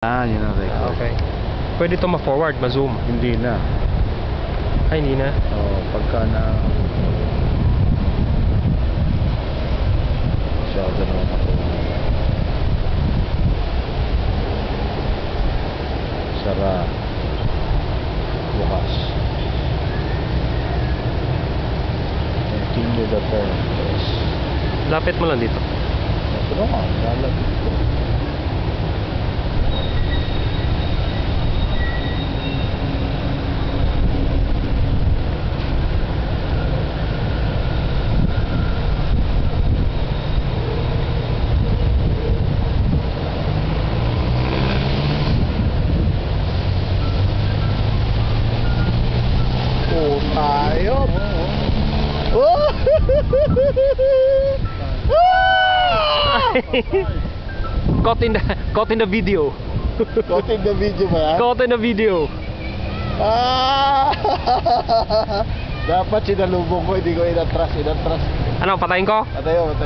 Yun ang record. Okay. Pwede ito ma-forward, ma-zoom. Hindi na. Ay, hindi na. Pagka na masyado naman ako sara bukas. Continue the turn. Yes. Lapit mo lang dito. Ito naman, lalapit ko. Tayo. Oh! Caught in the video. Caught in the video ba yan? Caught in the video. Dapat sinalubong ko, hindi ko inatras. Ano, patayin ko? Patayo.